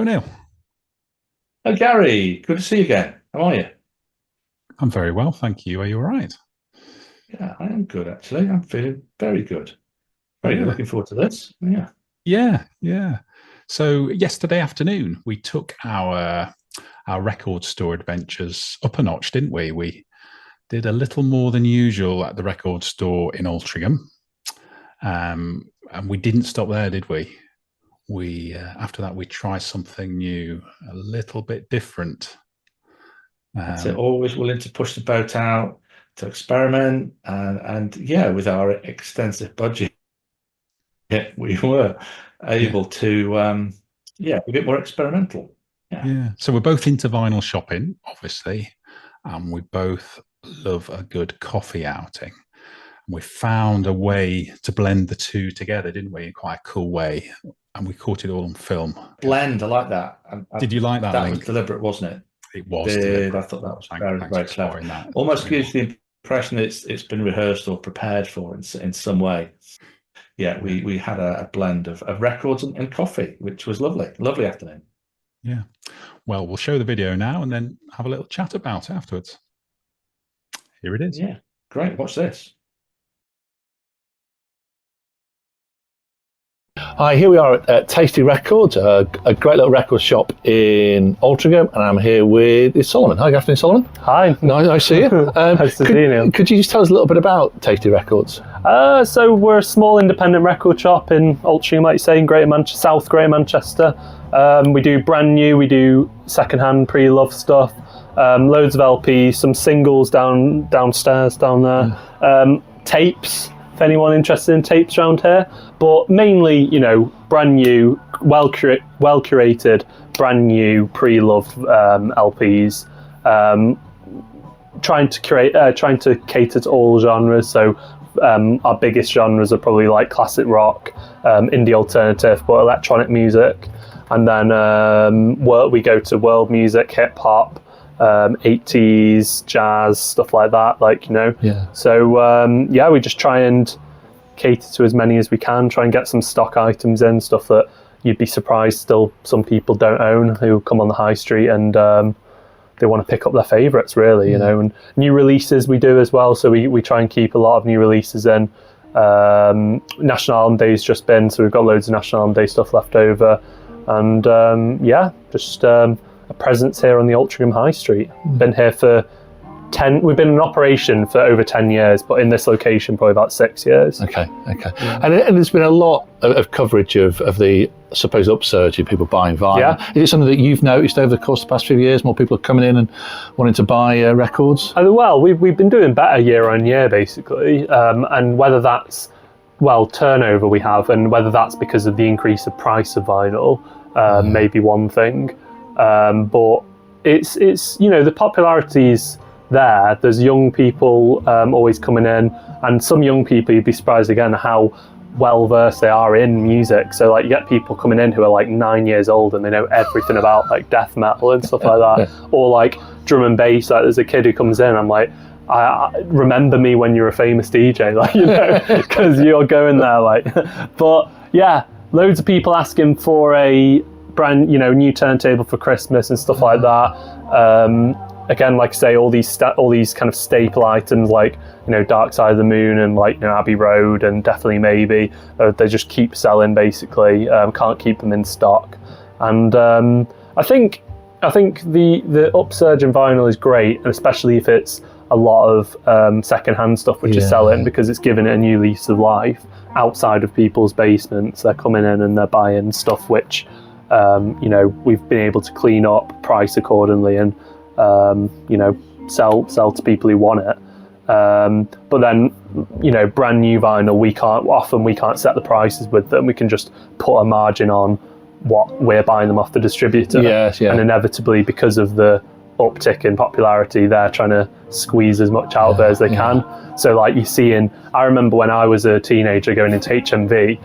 Hello, Neil. Oh, Gary, good to see you again. How are you? I'm very well, thank you. Are you all right? Yeah, I am good, actually. I'm feeling very good. Very good. Yeah, Looking forward to this. Yeah. yeah. So yesterday afternoon, we took our record store adventures up a notch, didn't we? We did a little more than usual at the record store in Altrincham, and we didn't stop there, did we? We after that we tried something new, a little bit different. That's it. Um, Always willing to push the boat out, to experiment. And yeah, with our extensive budget, we were yeah, able to, yeah, a bit more experimental. Yeah. yeah. So we're both into vinyl shopping, obviously, and we both love a good coffee outing. We found a way to blend the two together, didn't we? In quite a cool way, and we caught it all on film. Blend, I like that. Did you like that That was link? deliberate, wasn't it? It was Did. I deliberate. thought that was very, Thanks very for clever. spotting that. Almost gives the impression that it's been rehearsed or prepared for in some way. Yeah, we had a blend of records and coffee, which was lovely. Lovely afternoon. Yeah. Well, we'll show the video now and then have a little chat about it afterwards. Here it is. Yeah, great. What's this? Hi, here we are at Tasty Records, a great little record shop in Altrincham, and I'm here with Solomon. Hi, good afternoon, Solomon. Hi. Nice to see you. Nice to see you, Neil. Could you just tell us a little bit about Tasty Records? So we're a small independent record shop in Altrincham, like you say, in South Greater Manchester. We do brand new, we do second-hand, pre-loved stuff, loads of LPs, some singles downstairs down there, tapes. If anyone interested in tapes around here, but mainly, brand new, well curated, brand new, pre-loved LPs. Trying to cater to all genres. So our biggest genres are probably like classic rock, indie alternative, but electronic music, and then we go to world music, hip hop. 80s jazz, stuff like that, Yeah. So we just try and cater to as many as we can, try and get some stock items in, stuff that you'd be surprised still some people don't own, who come on the high street and they want to pick up their favorites, really. And new releases we do as well, so we try and keep a lot of new releases in. National Album Day's just been, so we've got loads of National Album Day stuff left over, and just a presence here on the Altrincham High Street. Been here for we've been in operation for over 10 years, but in this location probably about 6 years. Okay. And there's been a lot of coverage of the supposed upsurge in people buying vinyl. Yeah. Is it something that you've noticed over the course of the past few years? More people are coming in and wanting to buy records? Well, we've been doing better year on year, basically, and whether that's turnover we have, and whether that's because of the increase of price of vinyl, may be one thing. But it's the popularity's there. There's young people always coming in, and some young people, you'd be surprised again how well versed they are in music. So you get people coming in who are 9 years old and they know everything about death metal and stuff like that, or drum and bass. There's a kid who comes in, I'm like, I remember me when you're a famous DJ, because you're going there, but yeah, loads of people asking for a brand new turntable for Christmas and stuff like that. Again, like I say, all these kind of staple items Dark Side of the Moon and Abbey Road and Definitely Maybe, they just keep selling basically. Can't keep them in stock, and I think the upsurge in vinyl is great, and especially if it's a lot of second-hand stuff which is selling, because it's giving it a new lease of life outside of people's basements. They're coming in and they're buying stuff which we've been able to clean up, price accordingly, and sell to people who want it. But then, brand new vinyl, we can't set the prices with them. We can just put a margin on what we're buying them off the distributor. Yes, yeah. And inevitably, because of the uptick in popularity, they're trying to squeeze as much out of it as they can. So I remember when I was a teenager going into HMV,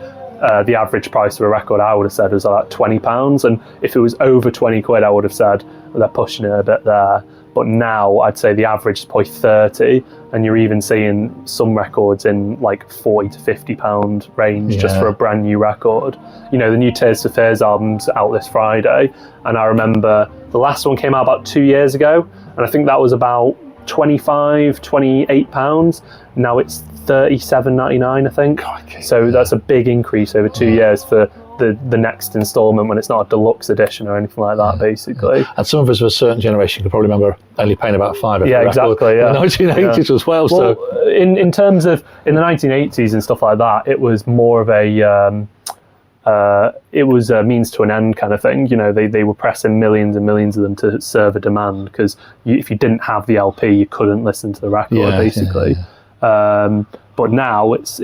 the average price of a record I would have said was £20, and if it was over 20 quid I would have said they're pushing it a bit there. but now I'd say the average is probably 30, and you're even seeing some records in like 40 to 50 pound range just for a brand new record. You know, the new Tears for Fears album's out this Friday, and I remember the last one came out about 2 years ago, and I think that was about 25, 28 pounds. Now it's 37.99, I think. Crikey. So that's a big increase over 2 years for the next instalment when it's not a deluxe edition or anything like that, basically. And some of us of a certain generation could probably remember only paying about £5 for a record exactly, in the 1980s as well. So in terms of in the 1980s and stuff like that, it was more of a it was a means to an end kind of thing. You know, they were pressing millions and millions of them to serve a demand, because if you didn't have the LP, you couldn't listen to the record, basically. But now it's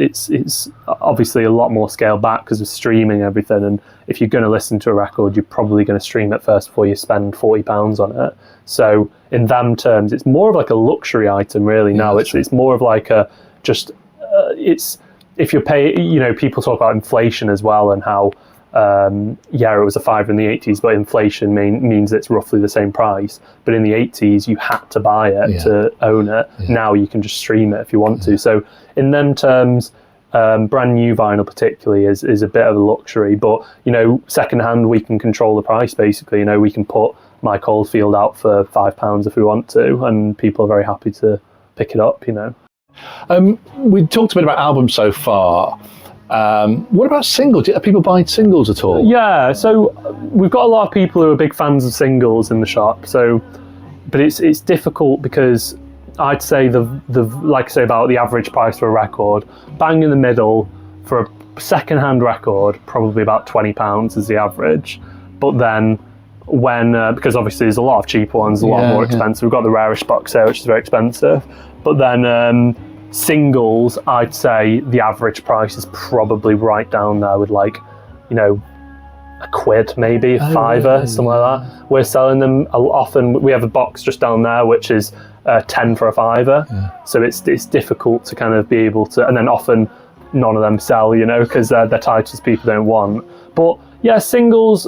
obviously a lot more scaled back because of streaming and everything. And if you're going to listen to a record, you're probably going to stream it first before you spend £40 on it. So in them terms, it's more of like a luxury item, really. Now it's more of like a it's, if you're paying, you know, people talk about inflation as well, and how it was a £5 in the 80s, but inflation means it's roughly the same price. But in the 80s, you had to buy it to own it. Now you can just stream it if you want to. So in them terms, brand new vinyl particularly is a bit of a luxury. But, you know, secondhand, we can control the price, basically. You know, we can put Mike Oldfield out for £5 if we want to, and people are very happy to pick it up, you know. We talked a bit about albums so far. What about singles? Are people buying singles at all? Yeah, so we've got a lot of people who are big fans of singles in the shop. So, but it's difficult because I'd say the like I say about the average price for a record, bang in the middle for a second-hand record, probably about £20 is the average. But then when because obviously there's a lot of cheaper ones, a lot more expensive. We've got the rarest box here, which is very expensive. But then singles, I'd say the average price is probably right down there with, like, you know, £1 maybe, a fiver, something like that. We're selling them often. We have a box just down there which is 10 for a fiver. So it's difficult to kind of be able to, and then often none of them sell, you know, because they're titles people don't want. But yeah, singles,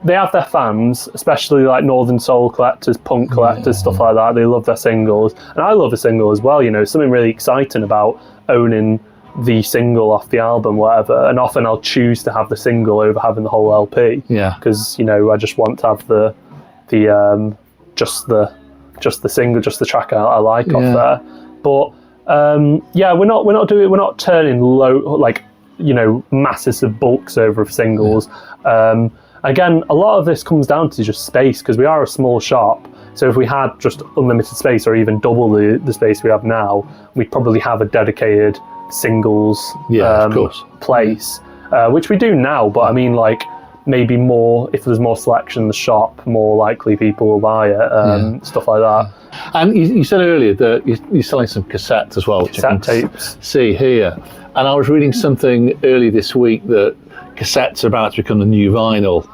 they have their fans, especially like Northern Soul collectors, punk collectors, stuff like that. They love their singles, and I love a single as well. You know, something really exciting about owning the single off the album, whatever. And often I'll choose to have the single over having the whole LP. Yeah, because, you know, I just want to have the just the single, just the track I like off there. But we're not turning like, you know, massive bulks over of singles. Again, a lot of this comes down to just space, because we are a small shop. So if we had just unlimited space, or even double the space we have now, we'd probably have a dedicated singles place, which we do now. But I mean, like, maybe more, if there's more selection in the shop, more likely people will buy it, stuff like that. And you said earlier that you're selling some cassettes as well, which cassette tapes. See here. And I was reading something early this week that cassettes are about to become the new vinyl,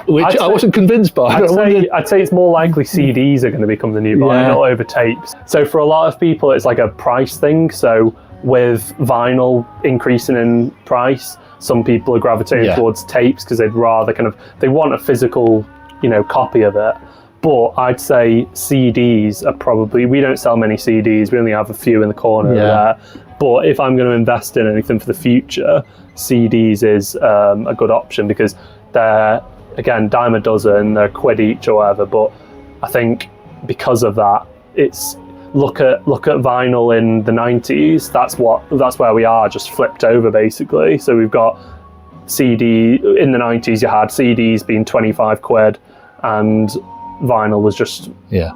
which I wasn't convinced by. I'd say it's more likely CDs are going to become the new vinyl over tapes. So for a lot of people, it's like a price thing. So with vinyl increasing in price, some people are gravitating towards tapes because they'd rather they want a physical, you know, copy of it. But I'd say CDs are probably, we don't sell many CDs, we only have a few in the corner there. But if I'm going to invest in anything for the future, CDs is a good option, because they're, again, dime a dozen, they're £1 each or whatever. But I think because of that, it's look at vinyl in the 90s. That's where we are, just flipped over basically. So we've got CD in the 90s. You had CDs being £25, and vinyl was just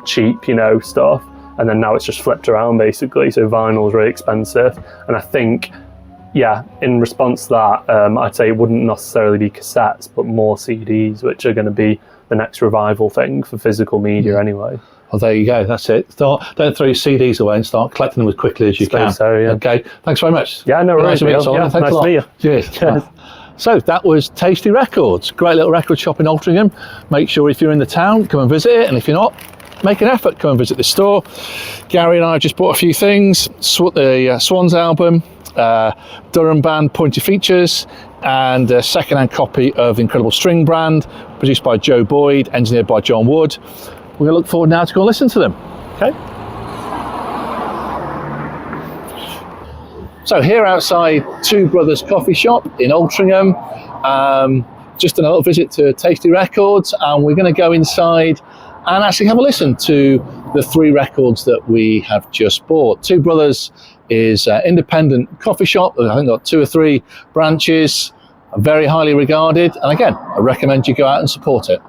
cheap, you know, stuff. And then now it's just flipped around basically. So vinyl is really expensive, and I think, in response to that, I'd say it wouldn't necessarily be cassettes, but more CDs, which are going to be the next revival thing for physical media anyway. Well, there you go. That's it. Don't throw your CDs away, and start collecting them as quickly as you can. So, Okay. Thanks very much. Yeah, no worries. Nice to meet you. Thanks a lot. Nice to meet you. Cheers. So that was Tasty Records. Great little record shop in Altrincham. Make sure if you're in the town, come and visit it. And if you're not, make an effort, come and visit the store. Gary and I just bought a few things. The Swans album, Durham band Pointy Features, and a second-hand copy of the Incredible String Brand, produced by Joe Boyd, engineered by John Wood. we're going to look forward now to go and listen to them. Okay. So here outside Two Brothers Coffee Shop in Altrincham, just a little visit to Tasty Records, and we're going to go inside and actually have a listen to the 3 records that we have just bought. Two Brothers is an independent coffee shop. I think got 2 or 3 branches, very highly regarded, and again, I recommend you go out and support it.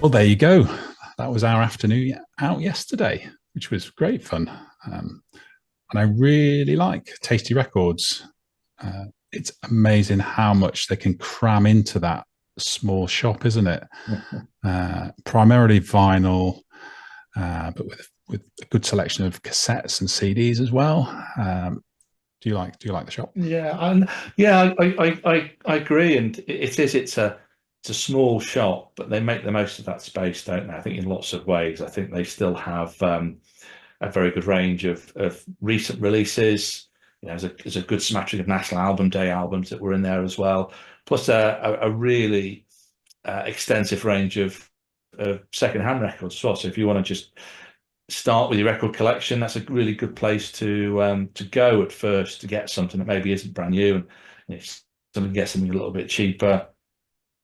Well, there you go. That was our afternoon out yesterday, which was great fun. And I really like Tasty Records. It's amazing how much they can cram into that small shop, isn't it? Primarily vinyl, but with a good selection of cassettes and CDs as well. Do you like the shop? Yeah, I agree, and it's a small shop, but they make the most of that space, don't they? I think in lots of ways. I think they still have a very good range of recent releases. You know, there's a good smattering of National Album Day albums that were in there as well, plus a really extensive range of second-hand records as well. So if you want to just start with your record collection, that's a really good place to go at first to get something that maybe isn't brand new, and if someone gets something a little bit cheaper.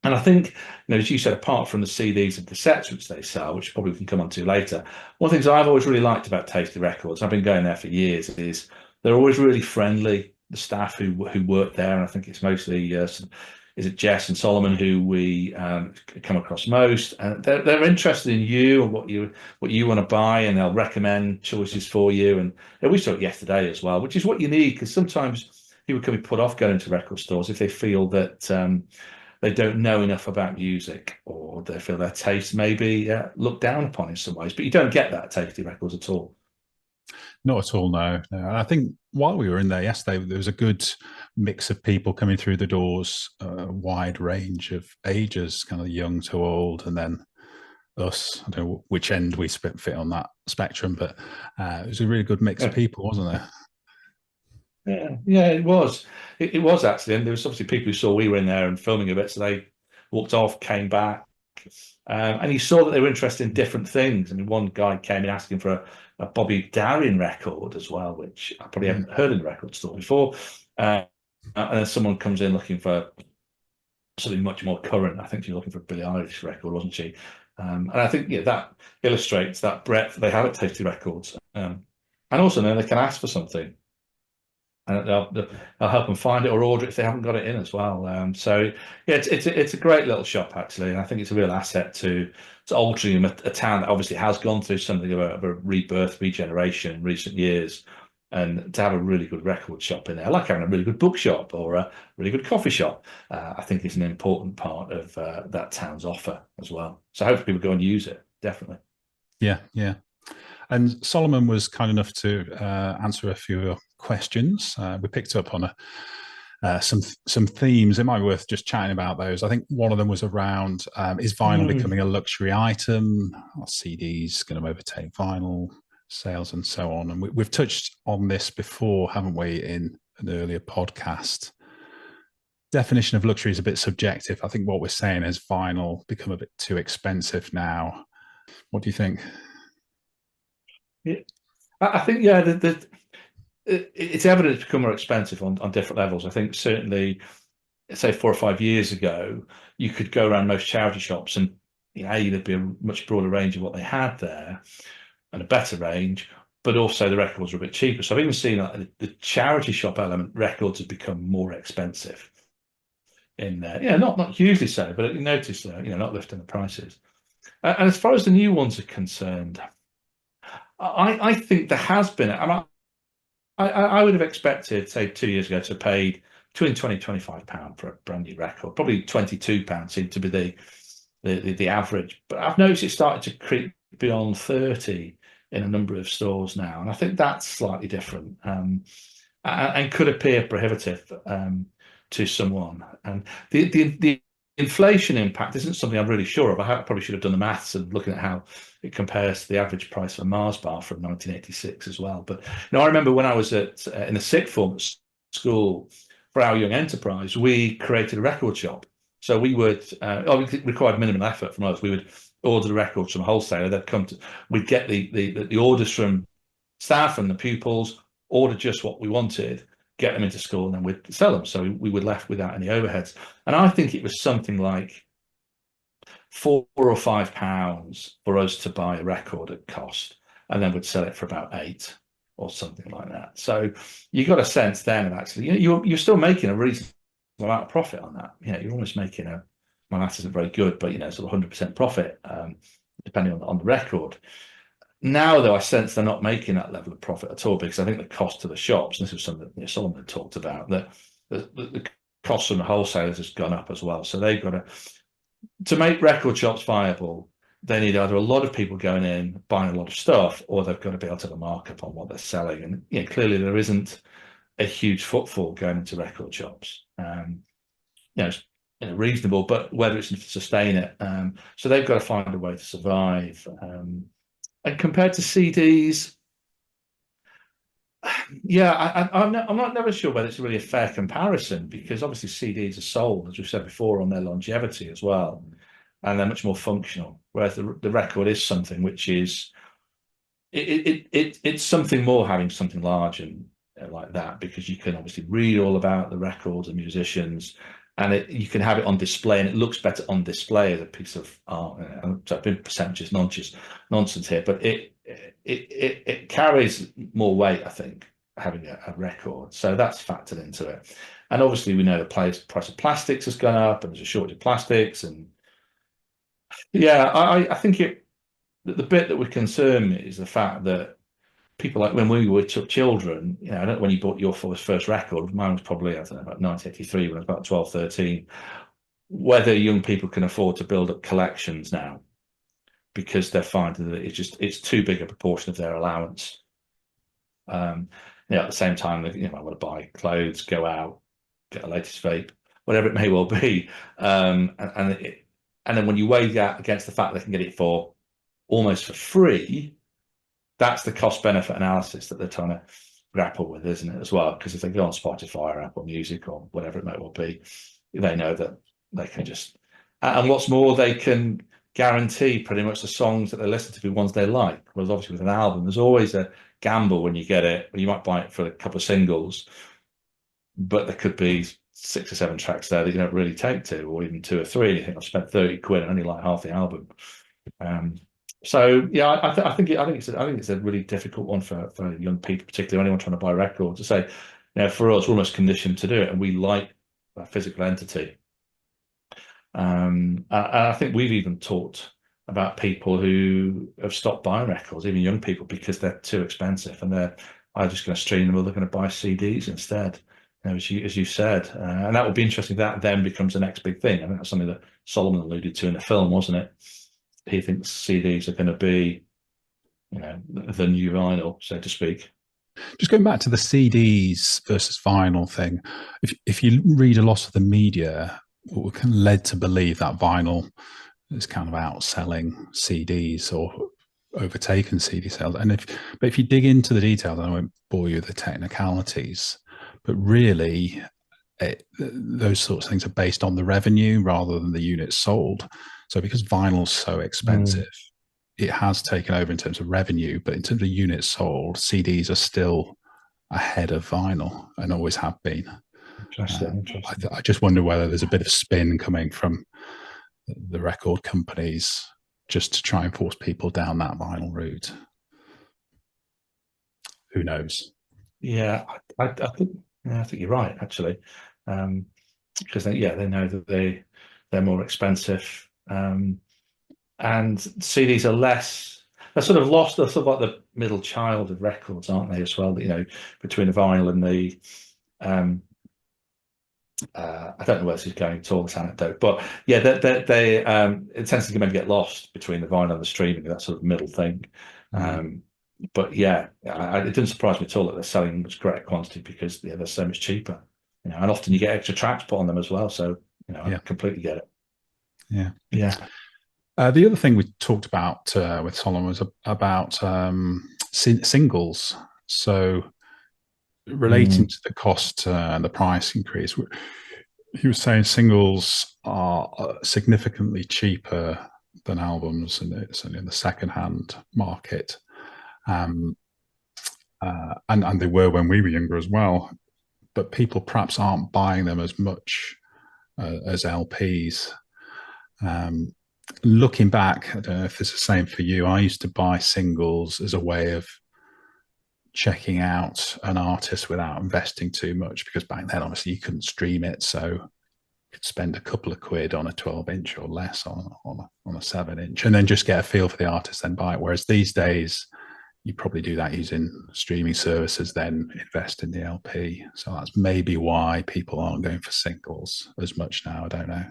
And I think, as you said, apart from the CDs and cassettes which they sell, which probably we can come on to later, one of the things I've always really liked about Tasty Records, I've been going there for years, is they're always really friendly. The staff who work there, and I think it's mostly is it Jess and Solomon who we come across most, and they're interested in you and what you want to buy, and they'll recommend choices for you. And we saw it yesterday as well, which is what you need, because sometimes people can be put off going to record stores if they feel that they don't know enough about music, or they feel their taste may be looked down upon in some ways. But you don't get that at Tasty Records at all. Not at all, no. I think while we were in there yesterday, there was a good mix of people coming through the doors, a wide range of ages, kind of young to old, and then us. I don't know which end we fit on that spectrum, but it was a really good mix of people, wasn't there? Yeah, it was. It was actually, and there was obviously people who saw we were in there and filming a bit, so they walked off, came back, and you saw that they were interested in different things. I mean, one guy came in asking for a Bobby Darin record as well, which I probably haven't heard in the record store before. And then someone comes in looking for something much more current. I think she was looking for a Billie Eilish record, wasn't she? And I think that illustrates that breadth they have at Tasty Records. And also now they can ask for something, and they'll help them find it or order it if they haven't got it in as well. So yeah, it's a great little shop actually, and I think it's a real asset to Altrincham, a town that obviously has gone through something of a rebirth, regeneration in recent years, and to have a really good record shop in there, like having a really good bookshop or a really good coffee shop, I think is an important part of that town's offer as well. So hopefully people go and use it, definitely. Yeah. And Solomon was kind enough to answer a few questions. We picked up on some themes. It might be worth just chatting about those. I think one of them was around, is vinyl becoming a luxury item? Are CDs going to overtake vinyl sales and so on? And we've touched on this before, haven't we, in an earlier podcast. Definition of luxury is a bit subjective. I think what we're saying is vinyl become a bit too expensive now. What do you think? Yeah, I think, yeah, it's evident it's become more expensive on different levels. I think certainly, say 4 or 5 years ago, you could go around most charity shops and there'd be a much broader range of what they had there and a better range, but also the records were a bit cheaper. So I've even seen that the charity shop element, records have become more expensive in there. Not hugely so, but you notice not lifting the prices. And as far as the new ones are concerned, I think there has been. I would have expected, say, 2 years ago, to have paid between £20 and £25 for a brand new record. Probably £22 seemed to be the average. But I've noticed it started to creep beyond 30 in a number of stores now, and I think that's slightly different and could appear prohibitive to someone. And the inflation impact isn't something I'm really sure of. I probably should have done the maths and looking at how it compares to the average price of a Mars bar from 1986 as well. But I remember when I was in the sixth form at school for our young enterprise, we created a record shop. So we would, it required minimal effort from us. We would order the records from a wholesaler. They'd come to, we'd get the orders from staff and the pupils, order just what we wanted, get them into school, and then we'd sell them. So we were left without any overheads. And I think it was something like £4 or £5 for us to buy a record at cost, and then we'd sell it for about £8 or something like that. So you got a sense then of actually, you're still making a reasonable amount of profit on that. You're almost making my maths isn't very good, but sort of 100% profit, depending on the record. Now, though, I sense they're not making that level of profit at all, because I think the cost to the shops, and this was something that Solomon had talked about, that the cost from the wholesalers has gone up as well. So they've got to make record shops viable, they need either a lot of people going in, buying a lot of stuff, or they've got to be able to have a markup on what they're selling. And clearly there isn't a huge footfall going into record shops. It's reasonable, but whether it's to sustain it. So they've got to find a way to survive. And compared to CDs, I'm not never sure whether it's really a fair comparison, because obviously CDs are sold, as we've said before, on their longevity as well, and they're much more functional. Whereas the record is something which is it's something more, having something large and like that, because you can obviously read all about the records and musicians, and you can have it on display, and it looks better on display as a piece of art. So percentages nonsense here, but it carries more weight, I think, having a record. So that's factored into it. And obviously we know the price of plastics has gone up, and there's a shortage of plastics. And I think the bit that would concern me is the fact that people, like when we were children, I don't know when you bought your first record. Mine was probably, I don't know, about 1983, when I was about 12, 13. Whether young people can afford to build up collections now, because they're finding that it's too big a proportion of their allowance. At the same time, I want to buy clothes, go out, get the latest vape, whatever it may well be. And then when you weigh that against the fact they can get it for almost for free, that's the cost benefit analysis that they're trying to grapple with, isn't it, as well? Because if they go on Spotify or Apple Music or whatever it may well be, they know that they can just, and what's more, they can guarantee pretty much the songs that they listen to be ones they like. Whereas obviously with an album, there's always a gamble when you get it. You might buy it for a couple of singles, but there could be 6 or 7 tracks there that you don't really take to, or even 2 or 3. And you think, I've spent £30 and only like half the album. I think it's a really difficult one for young people, particularly anyone trying to buy records, to say, for us, we're almost conditioned to do it, and we like that physical entity. And I think we've even talked about people who have stopped buying records, even young people, because they're too expensive, and they're either just going to stream them or they're going to buy CDs instead. As you said, and that would be interesting. That then becomes the next big thing. I think that's something that Solomon alluded to in the film, wasn't it? He thinks CDs are going to be, the new vinyl, so to speak. Just going back to the CDs versus vinyl thing, if you read a lot of the media, we're kind of led to believe that vinyl is kind of outselling CDs or overtaken CD sales. But if you dig into the details, I won't bore you with the technicalities, but really, those sorts of things are based on the revenue rather than the units sold. So because vinyl's so expensive, it has taken over in terms of revenue, but in terms of units sold, CDs are still ahead of vinyl and always have been. Interesting. I just wonder whether there's a bit of spin coming from the record companies just to try and force people down that vinyl route. Who knows? Yeah, I think you're right, actually, because they know that they're more expensive, and CDs are less. They're sort of lost. They're sort of like the middle child of records, aren't they? As well, you know, between the vinyl and the I don't know where this is going at all, this anecdote, but yeah, they it tends to maybe get lost between the vinyl and the streaming, that sort of middle thing. But yeah, it didn't surprise me at all that they're selling much greater quantity because they're so much cheaper, you know, and often you get extra tracks put on them as well. So, you know, I completely get it. Yeah. Yeah. The other thing we talked about with Solomon was about singles. So relating to the cost and the price increase, he was saying singles are significantly cheaper than albums, and it's in the second-hand market. And they were when we were younger as well, but people perhaps aren't buying them as much as LPs. Looking back, I don't know if it's the same for you. I used to buy singles as a way of checking out an artist without investing too much, because back then obviously you couldn't stream it, so you could spend a couple of quid on a 12-inch or less on a 7-inch and then just get a feel for the artist, then buy it. Whereas these days you probably do that using streaming services, then invest in the LP. So that's maybe why people aren't going for singles as much now. I don't know.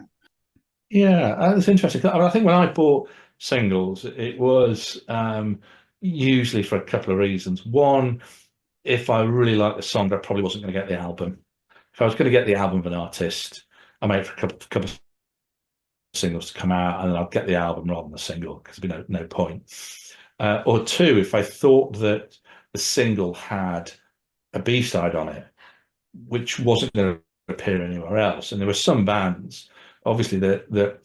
Yeah, that's interesting. I mean, I think when I bought singles, it was usually for a couple of reasons. One, if I really liked the song, I probably wasn't going to get the album. If I was going to get the album of an artist, I might for a couple of singles to come out, and then I'll get the album rather than the single, because there'd be no point. Or two, if I thought that the single had a B-side on it, which wasn't going to appear anywhere else, and there were some bands, obviously, that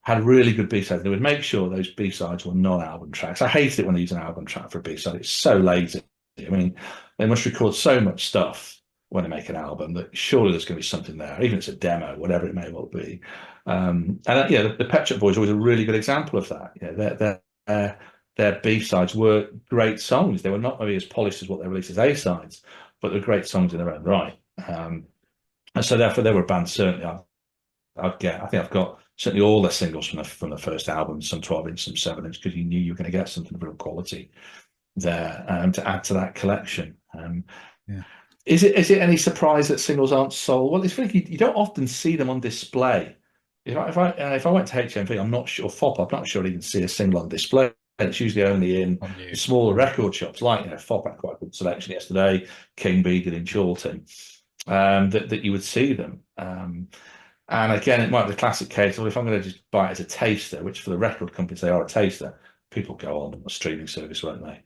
had really good B-sides. They would make sure those B-sides were non-album tracks. I hated it when they use an album track for a B-side. It's so lazy. I mean, they must record so much stuff when they make an album that surely there's going to be something there, even if it's a demo, whatever it may well be. The Pet Shop Boys are always a really good example of that. Yeah, their B-sides were great songs. They were not maybe as polished as what they released as A-sides, but they're great songs in their own right. And so therefore they were a band certainly I think I've got certainly all their singles from the first album, some 12-inch, some 7-inch, because you knew you were going to get something of real quality there to add to that collection. Is it any surprise that singles aren't sold? Well, it's funny, you don't often see them on display. If I went to HMV, I'm not sure, FOP, I'm not sure I'd even see a single on display. It's usually only in smaller record shops, like, you know, FOP had quite a good selection yesterday, King B did in Chorlton, that you would see them. And again, it might be the classic case, well, if I'm going to just buy it as a taster, which for the record companies, they are a taster, people go on a streaming service, won't they?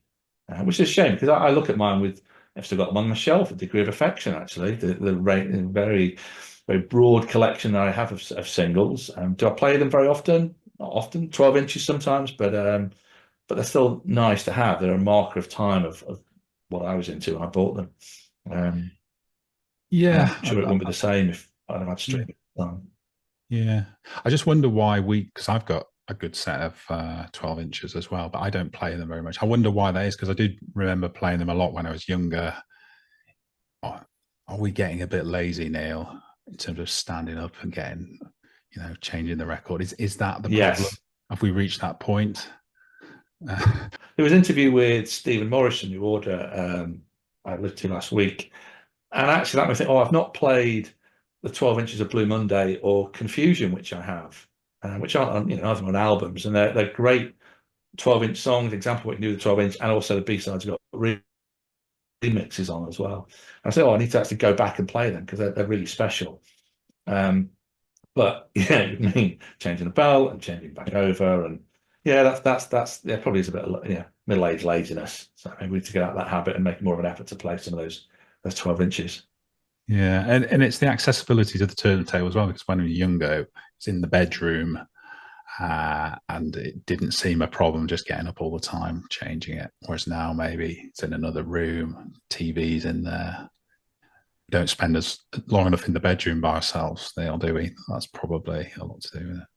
Which is a shame, because I look at mine I've still got them on my shelf, a degree of affection, actually. The very, very broad collection that I have of singles. Do I play them very often? Not often, 12 inches sometimes, but they're still nice to have. They're a marker of time of what I was into when I bought them. I'm sure it wouldn't be the same if I'd have had streaming. Yeah, I just wonder why because I've got a good set of 12 inches as well, but I don't play them very much. I wonder why that is, because I did remember playing them a lot when I was younger. Are we getting a bit lazy, Neil, in terms of standing up and getting, changing the record? Is that the problem? Yes. Have we reached that point? There was an interview with Stephen Morrison, who ordered I listened to last week, and actually that made me think, I've not played the 12 inches of Blue Monday or Confusion, which I have, which aren't either on albums, and they're great 12-inch songs. Example what you can do with the 12-inch, and also the B-sides got remixes on as well. And I said, I need to actually go back and play them because they're really special. But yeah, I mean, changing the bell and changing back over, and that's probably is a bit of middle-aged laziness. So maybe we need to get out of that habit and make more of an effort to play some of those 12 inches. Yeah, and it's the accessibility to the turntable as well, because when we were younger, it's in the bedroom, and it didn't seem a problem just getting up all the time, changing it. Whereas now maybe it's in another room, TV's in there. We don't spend as long enough in the bedroom by ourselves, Neil, do we? That's probably a lot to do with it.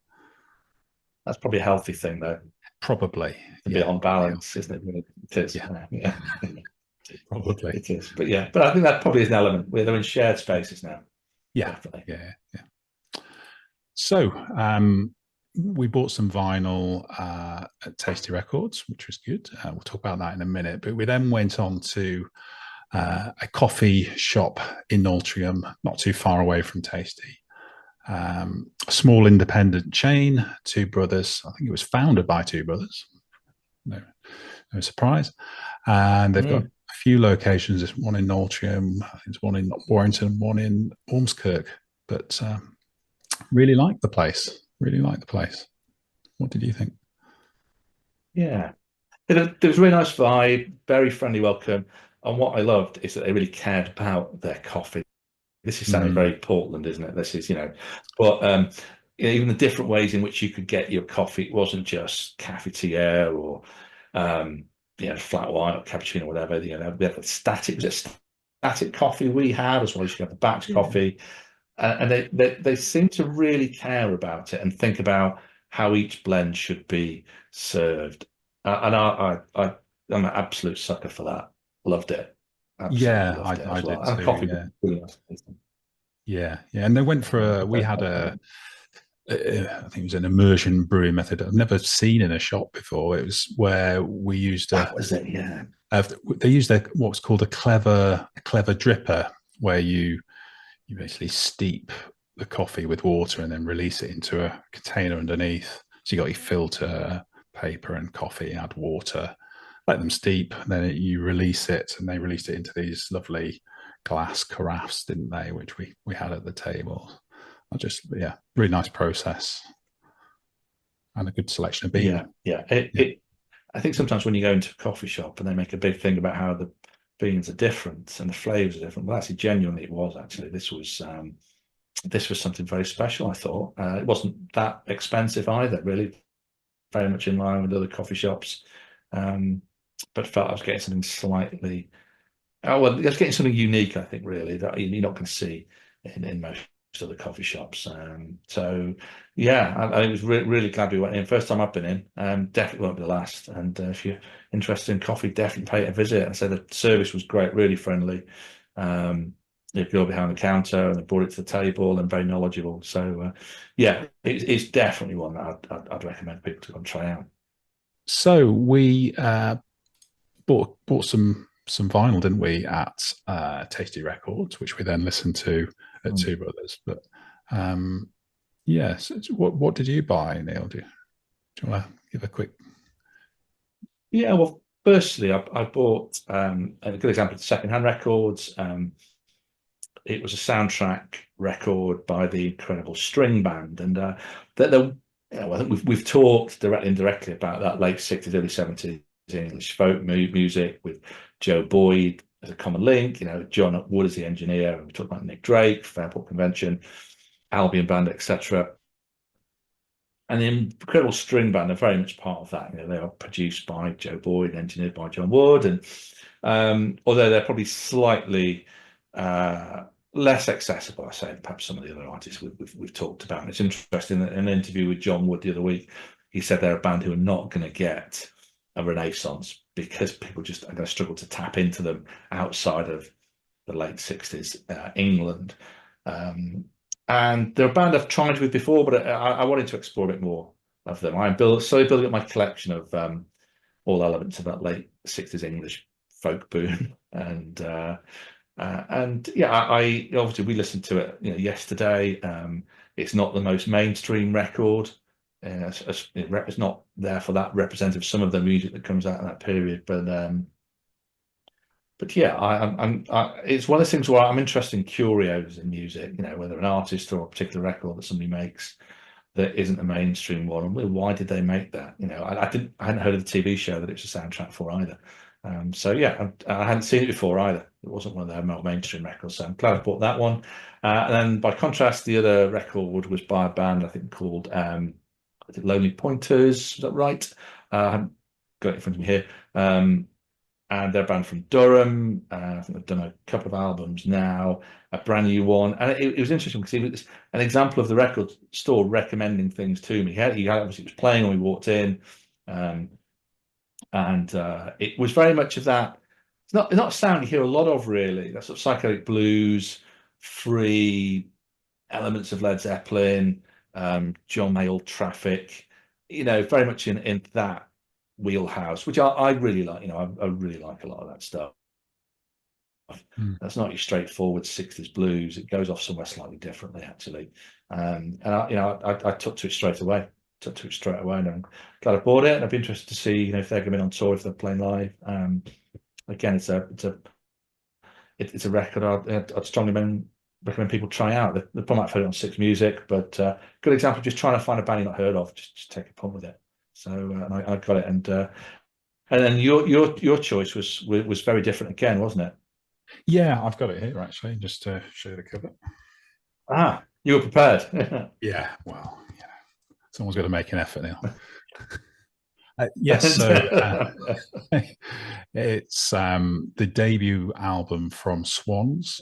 That's probably a healthy thing, though. Probably. To be on balance, isn't it? Really? It is. Yeah. Probably. It is. But yeah, but I think that probably is an element where they're in shared spaces now. Yeah. Definitely. Yeah. So we bought some vinyl at Tasty Records, which was good. We'll talk about that in a minute. But we then went on to a coffee shop in Altrincham, not too far away from Tasty. A small independent chain, two brothers. I think it was founded by two brothers. No surprise. And they've got a few locations. There's one in Altrincham, I think there's one in Warrington, one in Ormskirk. But really liked the place. What did you think? Yeah. There was a really nice vibe, very friendly welcome. And what I loved is that they really cared about their coffee. This is sounding very Portland, isn't it? This is, but even the different ways in which you could get your coffee. It wasn't just cafetiere or flat white or cappuccino or whatever. We had a static coffee we had, as well as you have the batch coffee. And they seem to really care about it and think about how each blend should be served. And I'm an absolute sucker for that. Loved it. Absolutely loved it I well. did and too. coffee really nice. Yeah. And they went for we had I think it was an immersion brewing method I've never seen in a shop before. It was where we used that was it, yeah. They used what was called a clever dripper, where you basically steep the coffee with water and then release it into a container underneath. So you got your filter, paper and coffee, add water, let them steep, and then you release it, and they released it into these lovely glass carafes, didn't they, which we had at the table. Really nice process and a good selection of beans. I think sometimes when you go into a coffee shop and they make a big thing about how the beans are different and the flavors are different, well, actually genuinely it was. Actually, this was something very special. I thought it wasn't that expensive either, really, very much in line with other coffee shops, but felt I was getting something slightly I was getting something unique, I think, really, that you're not going to see in most other coffee shops. I was really glad we went in. First time I've been in, definitely won't be the last. And if you're interested in coffee, definitely pay it a visit. And so the service was great, really friendly. You go behind the counter and they brought it to the table and very knowledgeable. So it's definitely one that I'd recommend people to go and try out. So we bought some vinyl, didn't we, at Tasty Records, which we then listened to at Two Brothers. But so what did you buy, Neil? Do you want to give a quick? Yeah, well, firstly, I bought a good example of secondhand records. It was a soundtrack record by the incredible String Band, and I think we've talked directly and indirectly about that late 60s, early 70s English folk music with Joe Boyd as a common link, John Wood as the engineer, and we talked about Nick Drake, Fairport Convention, Albion Band, etc. And the incredible String Band are very much part of that. They are produced by Joe Boyd, engineered by John Wood, and although they're probably slightly less accessible, I say, perhaps some of the other artists we've talked about. And it's interesting that in an interview with John Wood the other week, he said they're a band who are not going to get a renaissance because people just are going to struggle to tap into them outside of the late 60s England. And they're a band I've tried with before, but I wanted to explore a bit more of them. I'm slowly building up my collection of all elements of that late 60s English folk boom. And I obviously we listened to it yesterday. It's not the most mainstream record. It's not there for that representative some of the music that comes out in that period, but it's one of those things where I'm interested in curios in music, whether an artist or a particular record that somebody makes that isn't a mainstream one, and why did they make that? I hadn't heard of the TV show that it's a soundtrack for either. I hadn't seen it before either. It wasn't one of their more mainstream records, so I'm glad I bought that one. And then by contrast, the other record was by a band I think called Lonely Pointers, is that right? I haven't got it in front of me here. And they're a band from Durham. I think they've done a couple of albums now, a brand new one. And it was interesting because it was an example of the record store recommending things to me. He obviously was playing when we walked in. And it was very much of that. It's not a sound you hear a lot of, really. That sort of psychedelic blues, free elements of Led Zeppelin, John Mayall, Traffic, very much in that wheelhouse, which I really like. I really like a lot of that stuff. That's not your straightforward 60s blues. It goes off somewhere slightly differently, actually. And I took to it straight away. And I'm glad I bought it. And I'd be interested to see, if they're going on tour, if they're playing live. Again, it's a record I'd strongly recommend people try out. They probably might have heard it on Six Music, but good example of just trying to find a band you've not heard of. Just take a punt with it. So and I got it, and then your choice was very different again, wasn't it? Yeah, I've got it here actually, just to show you the cover. Ah, you were prepared. Yeah, well, someone's got to make an effort now. Yes, so it's the debut album from Swans,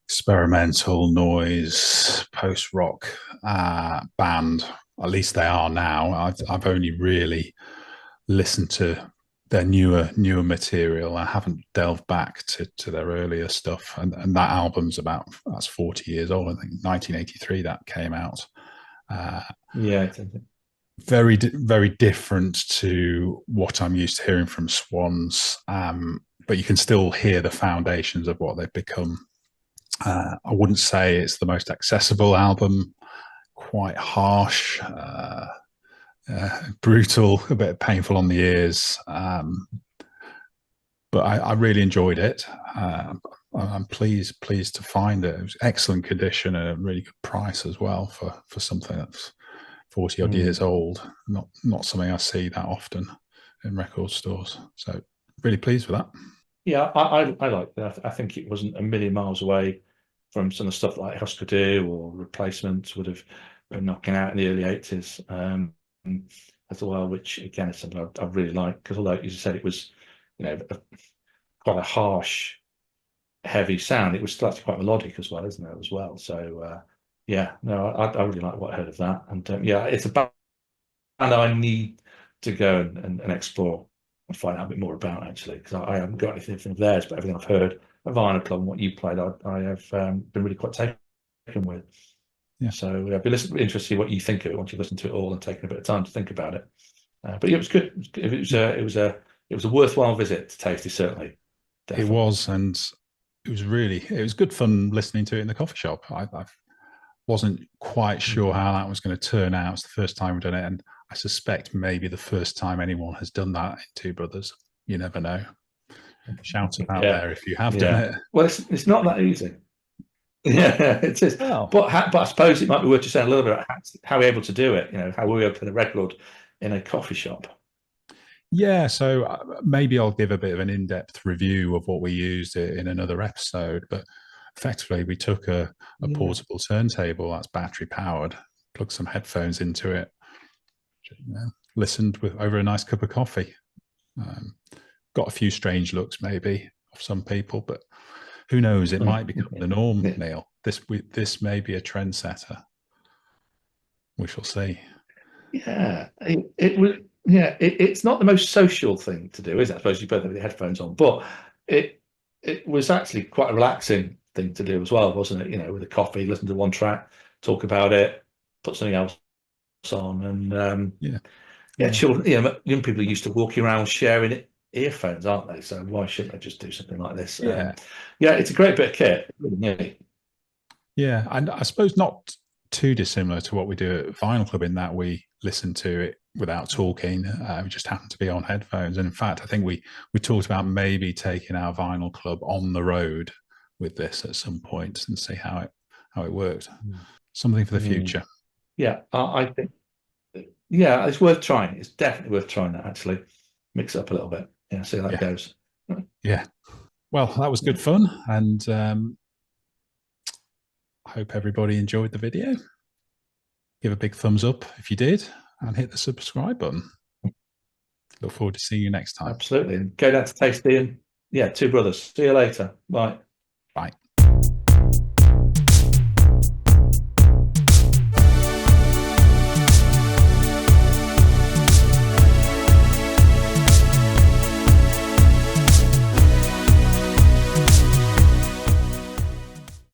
experimental noise, post-rock band. At least they are now. I've only really listened to their newer material. I haven't delved back to their earlier stuff, and that album's that's 40 years old. I think 1983 that came out. Yeah, very different to what I'm used to hearing from Swans, but you can still hear the foundations of what they've become. I wouldn't say it's the most accessible album, quite harsh, brutal, a bit painful on the ears, but I really enjoyed it. I'm pleased to find it. It was excellent condition and a really good price as well for something that's 40 odd years old. Not something I see that often in record stores. So really pleased with that. Yeah, I like that. I think it wasn't a million miles away from some of the stuff like Husker Du or Replacements would have been knocking out in the early 80s as well, which again is something I really like, because although, as you said, it was quite a harsh, heavy sound, it was still actually quite melodic as well, isn't it, as well? So yeah, no, I really like what I heard of that. And yeah, it's a band I need to go and explore and find out a bit more about, actually, because I haven't got anything from theirs, but everything I've heard of Vinyl Club and what you played, I have been really quite taken with. Yeah. So I'd be interested to see what you think of it once you've listened to it all and taken a bit of time to think about it. But yeah, it was good. It was a worthwhile visit to Tasty, certainly. Definitely. It was, and it was good fun listening to it in the coffee shop. I wasn't quite sure how that was going to turn out. It's the first time we've done it, and I suspect maybe the first time anyone has done that in Two Brothers. You never know. Shout it out there if you have done it. Well, it's not that easy. Yeah, it is. Oh. But I suppose it might be worth just saying a little bit about how we're able to do it. How we open a record in a coffee shop. Yeah, so maybe I'll give a bit of an in-depth review of what we used in another episode. But effectively, we took a portable turntable that's battery powered, plugged some headphones into it, listened over a nice cup of coffee. Got a few strange looks maybe of some people, but who knows? It might become the norm, Neil. This may be a trendsetter. We shall see. Yeah, it was. Yeah, it's not the most social thing to do, is it? I suppose you both have the headphones on, but it was actually quite a relaxing thing to do as well, wasn't it? With a coffee, listen to one track, talk about it, put something else on, and children, young people are used to walking around sharing earphones, aren't they? So why shouldn't they just do something like this? Yeah, it's a great bit of kit. Yeah, and I suppose not too dissimilar to what we do at Vinyl Club in that we listen to it without talking. We just happen to be on headphones. And in fact, I think we talked about maybe taking our Vinyl Club on the road with this at some point and see how it worked. Something for the future. Yeah, I think. Yeah, it's worth trying. It's definitely worth trying that. Actually, mix it up a little bit. Yeah, see how that goes. Yeah. Well, that was good fun, and I hope everybody enjoyed the video. give a big thumbs up if you did, and hit the subscribe button. Look forward to seeing you next time. Absolutely. And go down to Tasty and, yeah, Two Brothers. See you later. Bye. Bye.